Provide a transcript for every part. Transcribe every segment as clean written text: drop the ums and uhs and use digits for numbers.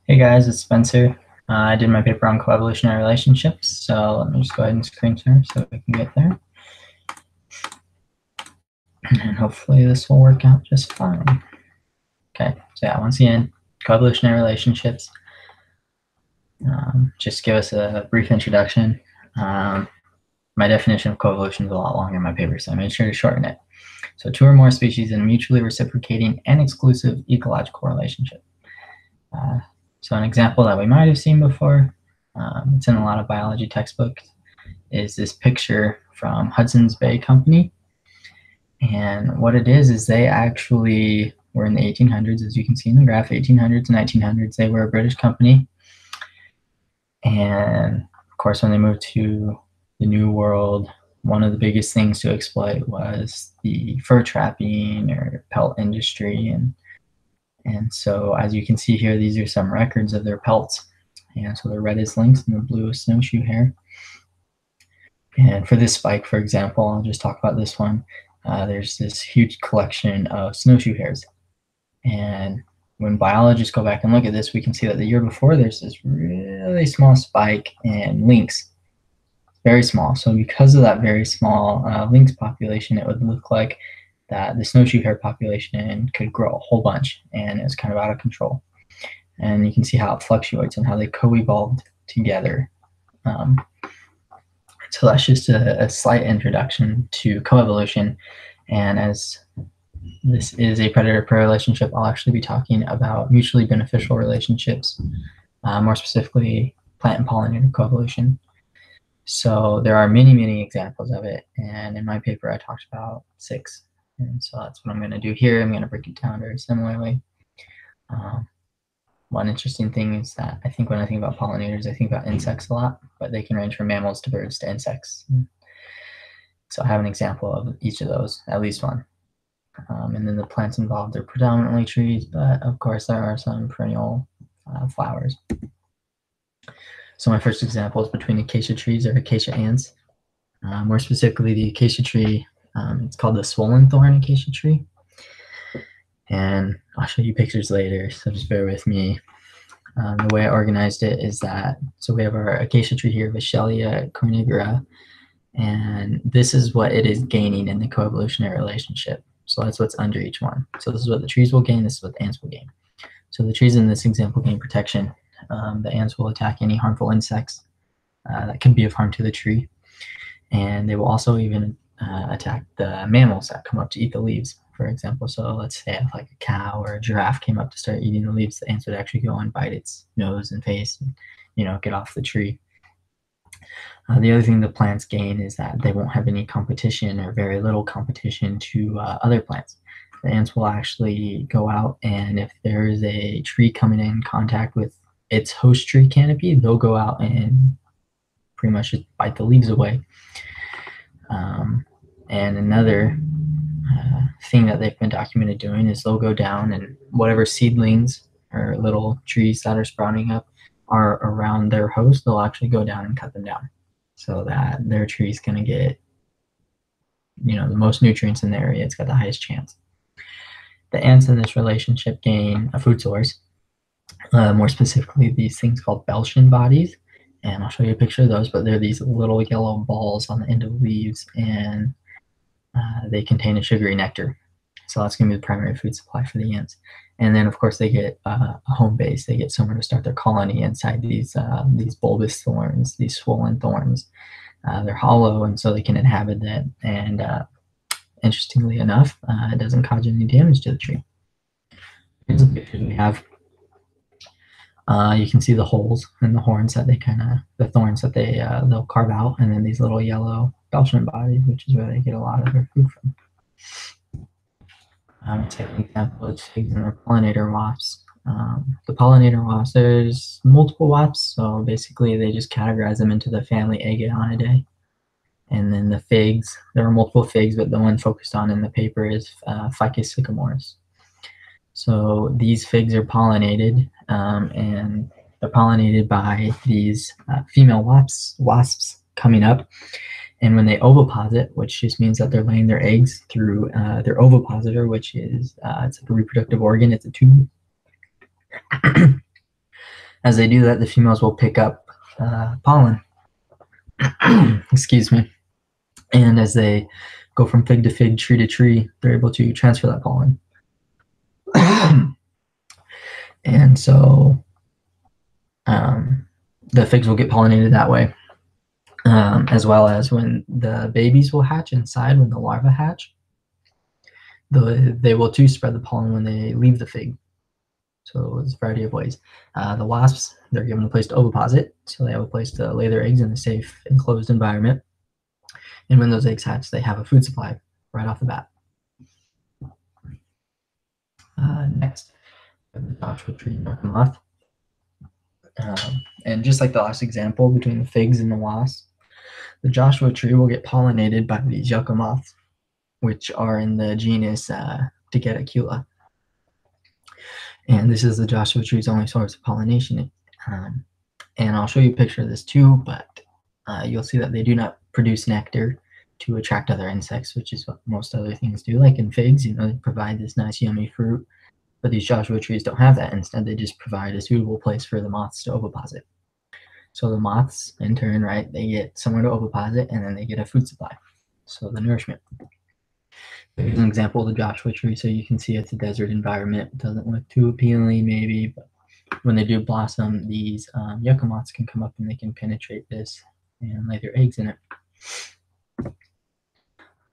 Hey guys, it's Spencer. I did my paper on coevolutionary relationships, so let me just go ahead and screen share so we can get there. And hopefully this will work out just fine. Okay, so yeah, once again, coevolutionary relationships. Just give us a brief introduction. My definition of coevolution is a lot longer in my paper, so I made sure to shorten it. So two or more species in a mutually reciprocating and exclusive ecological relationship. So an example that we might have seen before, it's in a lot of biology textbooks, is this picture from Hudson's Bay Company. And what it is they actually were in the 1800s, as you can see in the graph, 1800s and 1900s. They were a British company. And of course, when they moved to the New World, one of the biggest things to exploit was the fur trapping or pelt industry. And so as you can see here, these are some records of their pelts. And so the red is lynx and the blue is snowshoe hare. And for this spike, for example, I'll just talk about this one. There's this huge collection of snowshoe hares. And when biologists go back and look at this, we can see that the year before there's this really small spike in lynx. Very small. So because of that very small lynx population, it would look like that the snowshoe hare population could grow a whole bunch, and it's kind of out of control. And you can see how it fluctuates and how they co-evolved together. So that's just a slight introduction to coevolution. And as this is a predator-prey relationship, I'll actually be talking about mutually beneficial relationships, more specifically plant and pollinator coevolution. So there are many, many examples of it. And in my paper, I talked about 6. And so that's what I'm going to do here. I'm going to break it down very similarly. One interesting thing is that I think when I think about pollinators, I think about insects a lot, but they can range from mammals to birds to insects. So I have an example of each of those, at least one. And then the plants involved are predominantly trees, but of course there are some perennial flowers. So my first example is between acacia trees or acacia ants. More specifically, the acacia tree, it's called the swollen thorn acacia tree. And I'll show you pictures later, so just bear with me. The way I organized it is that, so we have our acacia tree here, Vachellia cornigera, and this is what it is gaining in the coevolutionary relationship. So that's what's under each one. So this is what the trees will gain, this is what the ants will gain. So the trees in this example gain protection. The ants will attack any harmful insects that can be of harm to the tree. And they will also even attack the mammals that come up to eat the leaves, for example. So let's say if like a cow or a giraffe came up to start eating the leaves, the ants would actually go and bite its nose and face and, get off the tree. The other thing the plants gain is that they won't have any competition or very little competition to other plants. The ants will actually go out, and if there is a tree coming in contact with its host tree canopy, they'll go out and pretty much just bite the leaves away. And another thing that they've been documented doing is they'll go down and whatever seedlings or little trees that are sprouting up are around their host, they'll actually go down and cut them down so that their tree is going to get, the most nutrients in the area. It's got the highest chance. The ants in this relationship gain a food source, more specifically these things called Beltian bodies. And I'll show you a picture of those, but they're these little yellow balls on the end of leaves, and they contain a sugary nectar. So that's going to be the primary food supply for the ants. And then, of course, they get a home base. They get somewhere to start their colony inside these bulbous thorns, these swollen thorns. They're hollow, and so they can inhabit it. And interestingly enough, it doesn't cause any damage to the tree. Here's the pictures we have. You can see the holes in the horns that the thorns that they'll carve out, and then these little yellow Beltian bodies, which is where they get a lot of their food from. Take an example of figs and their pollinator wasps. The pollinator wasps, there's multiple wasps, so basically they just categorize them into the family Aegionidae. And then the figs, there are multiple figs, but the one focused on in the paper is Ficus sycamores. So these figs are pollinated, and they're pollinated by these female wasps coming up. And when they oviposit, which just means that they're laying their eggs through their ovipositor, which is it's like a reproductive organ. It's a tube. As they do that, the females will pick up pollen. Excuse me. And as they go from fig to fig, tree to tree, they're able to transfer that pollen. And so the figs will get pollinated that way, as well as when the babies will hatch inside, when the larvae hatch, they will too spread the pollen when they leave the fig. So there's a variety of ways. The wasps, they're given a place to oviposit, so they have a place to lay their eggs in a safe, enclosed environment. And when those eggs hatch, they have a food supply right off the bat. Next, the Joshua tree moth. And just like the last example between the figs and the wasps, the Joshua tree will get pollinated by these yucca moths, which are in the genus Tichetacula. And this is the Joshua tree's only source of pollination. And I'll show you a picture of this too, but you'll see that they do not produce nectar to attract other insects, which is what most other things do. Like in figs, they provide this nice yummy fruit, but these Joshua trees don't have that. Instead, they just provide a suitable place for the moths to oviposit. So the moths, in turn, right, they get somewhere to oviposit, and then they get a food supply, so the nourishment. Here's an example of the Joshua tree, so you can see it's a desert environment. It doesn't look too appealing, maybe, but when they do blossom, these yucca moths can come up and they can penetrate this and lay their eggs in it.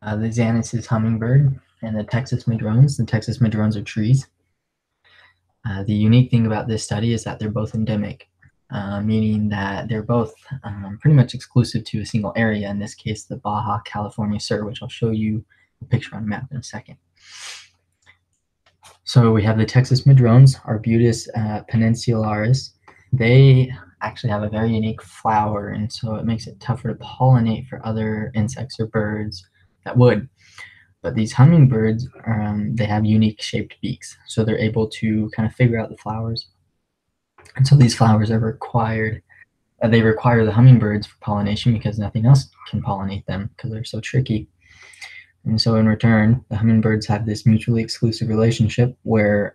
The Xanthus hummingbird and the Texas madrones. The Texas madrones are trees. The unique thing about this study is that they're both endemic, meaning that they're both pretty much exclusive to a single area, in this case, the Baja California Sur, which I'll show you a picture on a map in a second. So we have the Texas madrones, Arbutus peninsularis. They actually have a very unique flower, and so it makes it tougher to pollinate for other insects or birds that would. But these hummingbirds, they have unique shaped beaks, so they're able to kind of figure out the flowers. And so these flowers are required, they require the hummingbirds for pollination because nothing else can pollinate them because they're so tricky. And so in return, the hummingbirds have this mutually exclusive relationship where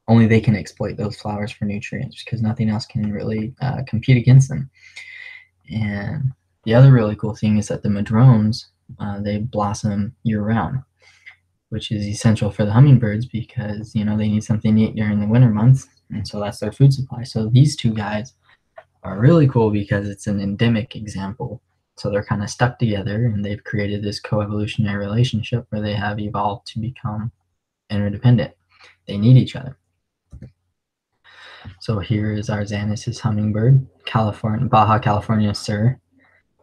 only they can exploit those flowers for nutrients because nothing else can really compete against them. And the other really cool thing is that the madrones, they blossom year-round, which is essential for the hummingbirds because they need something to eat during the winter months, and so that's their food supply. So these two guys are really cool because it's an endemic example. So they're kind of stuck together, and they've created this coevolutionary relationship where they have evolved to become interdependent. They need each other. So here is our Xanthus hummingbird, Baja California Sur.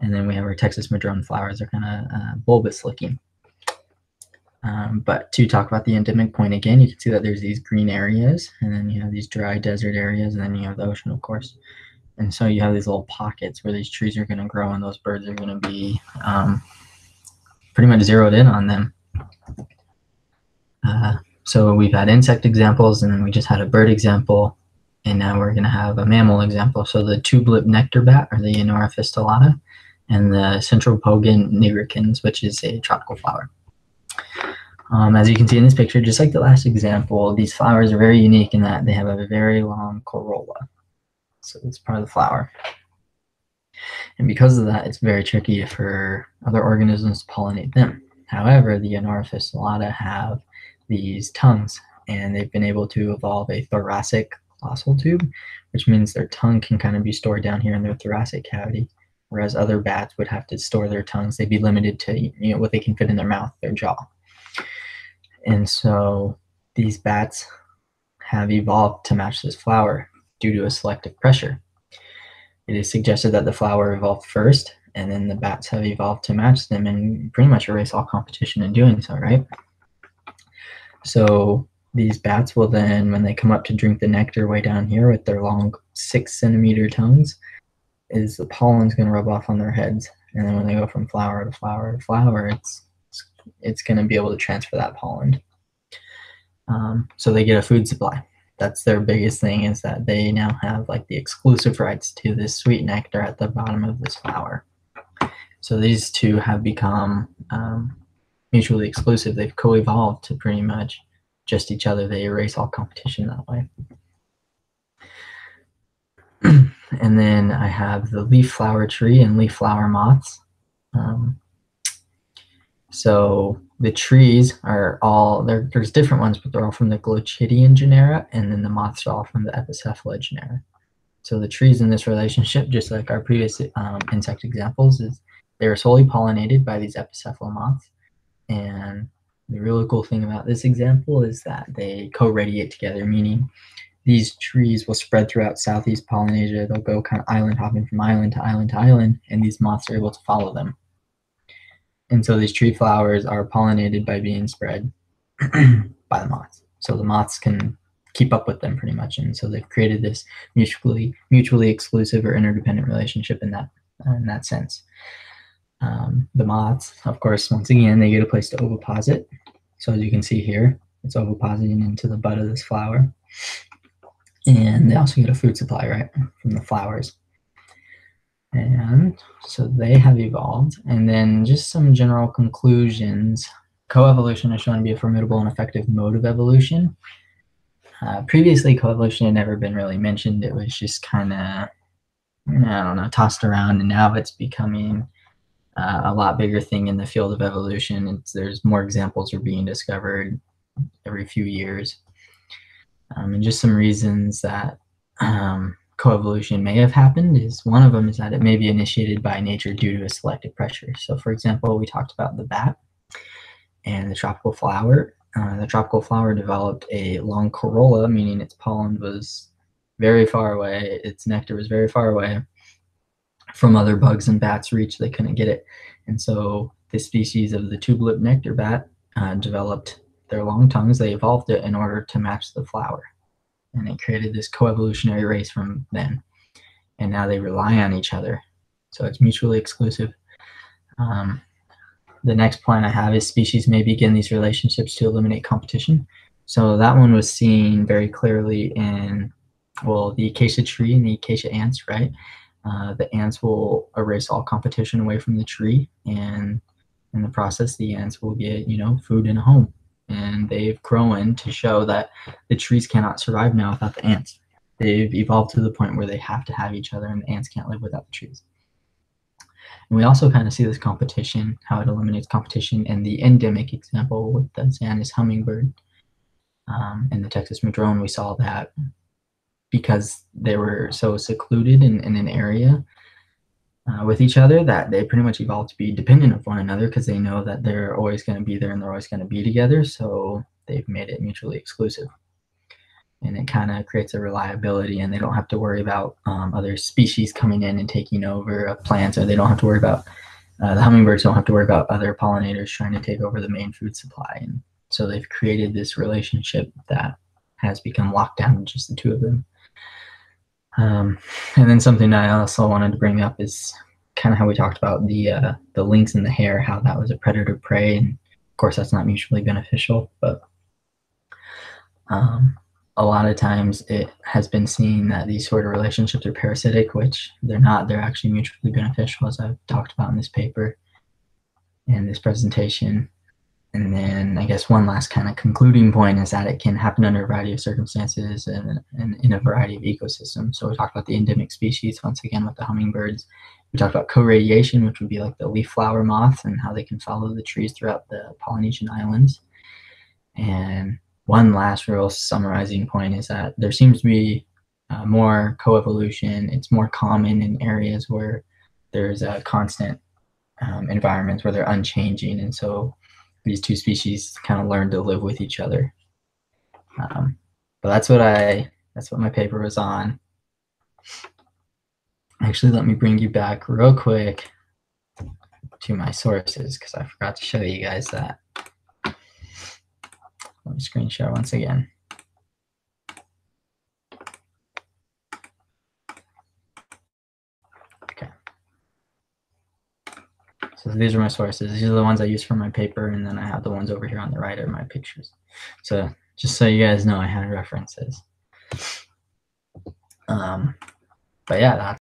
And then we have our Texas madrone flowers. They're kind of bulbous looking. But to talk about the endemic point again, you can see that there's these green areas, and then you have these dry desert areas, and then you have the ocean, of course. And so you have these little pockets where these trees are going to grow, and those birds are going to be pretty much zeroed in on them. So we've had insect examples, and then we just had a bird example, and now we're going to have a mammal example. So the tube-lip nectar bat, or the Enora fistulata, and the Centropogon nigricans, which is a tropical flower. As you can see in this picture, just like the last example, these flowers are very unique in that they have a very long corolla. So it's part of the flower. And because of that, it's very tricky for other organisms to pollinate them. However, the Enora fistulata have these tongues, and they've been able to evolve a thoracic glossal tube, which means their tongue can kind of be stored down here in their thoracic cavity, whereas other bats would have to store their tongues. They'd be limited to what they can fit in their mouth, their jaw. And so these bats have evolved to match this flower due to a selective pressure. It is suggested that the flower evolved first, and then the bats have evolved to match them and pretty much erase all competition in doing so, right? So these bats will then, when they come up to drink the nectar way down here with their long 6-centimeter tongues, is the pollen's going to rub off on their heads. And then when they go from flower to flower to flower, it's going to be able to transfer that pollen. So they get a food supply. That's their biggest thing, is that they now have like the exclusive rights to this sweet nectar at the bottom of this flower. So these two have become mutually exclusive. They've co-evolved to pretty much just each other. They erase all competition that way. And then I have the leaf flower tree and leaf flower moths. So the trees are all, there's different ones, but they're all from the Glochidian genera, and then the moths are all from the Epicephala genera. So the trees in this relationship, just like our previous insect examples, is they are solely pollinated by these Epicephala moths. And the really cool thing about this example is that they co-radiate together, meaning these trees will spread throughout Southeast Polynesia. They'll go kind of island hopping from island to island to island, and these moths are able to follow them. And so these tree flowers are pollinated by being spread by the moths. So the moths can keep up with them pretty much. And so they've created this mutually exclusive or interdependent relationship in that sense. The moths, of course, once again, they get a place to oviposit. So as you can see here, it's ovipositing into the bud of this flower. And they also get a food supply, right, from the flowers. And so they have evolved. And then just some general conclusions. Coevolution has shown to be a formidable and effective mode of evolution. Previously, coevolution had never been really mentioned. It was just kind of, I don't know, tossed around. And now it's becoming a lot bigger thing in the field of evolution. There's more examples are being discovered every few years. And just some reasons that coevolution may have happened is one of them is that it may be initiated by nature due to a selective pressure. So for example, we talked about the bat and the tropical flower. The tropical flower developed a long corolla, meaning its pollen was very far away, its nectar was very far away from other bugs and bats' reach. They couldn't get it. And so this species of the tube-lipped nectar bat developed their long tongues. They evolved it in order to match the flower. And it created this coevolutionary race from then. And now they rely on each other. So it's mutually exclusive. The next point I have is species may begin these relationships to eliminate competition. So that one was seen very clearly in, well, the acacia tree and the acacia ants, right? The ants will erase all competition away from the tree, and in the process, the ants will get, food and a home. And they've grown to show that the trees cannot survive now without the ants. They've evolved to the point where they have to have each other, and the ants can't live without the trees. And we also kind of see this competition, how it eliminates competition in the endemic example with the Xanthus hummingbird and the Texas madrone. We saw that because they were so secluded in an area with each other that they pretty much evolved to be dependent of one another because they know that they're always going to be there and they're always going to be together. So they've made it mutually exclusive. And it kind of creates a reliability, and they don't have to worry about other species coming in and taking over plants, or they don't have to worry about, the hummingbirds don't have to worry about other pollinators trying to take over the main food supply. And so they've created this relationship that has become locked down with just the two of them. And then something I also wanted to bring up is kind of how we talked about the lynx and the hare, how that was a predator-prey, and of course that's not mutually beneficial, but a lot of times it has been seen that these sort of relationships are parasitic, which they're not. They're actually mutually beneficial, as I've talked about in this paper and this presentation. And then I guess one last kind of concluding point is that it can happen under a variety of circumstances and in a variety of ecosystems. So we talked about the endemic species, once again, with the hummingbirds. We talked about co-radiation, which would be like the leaf flower moth and how they can follow the trees throughout the Polynesian islands. And one last real summarizing point is that there seems to be more coevolution. It's more common in areas where there's a constant environments where they're unchanging. And so these two species kind of learn to live with each other. But that's what my paper was on. Actually, let me bring you back real quick to my sources because I forgot to show you guys that. Let me screen share once again. Okay. So these are my sources. These are the ones I use for my paper, and then I have the ones over here on the right are my pictures. So just so you guys know, I had references. But yeah, that's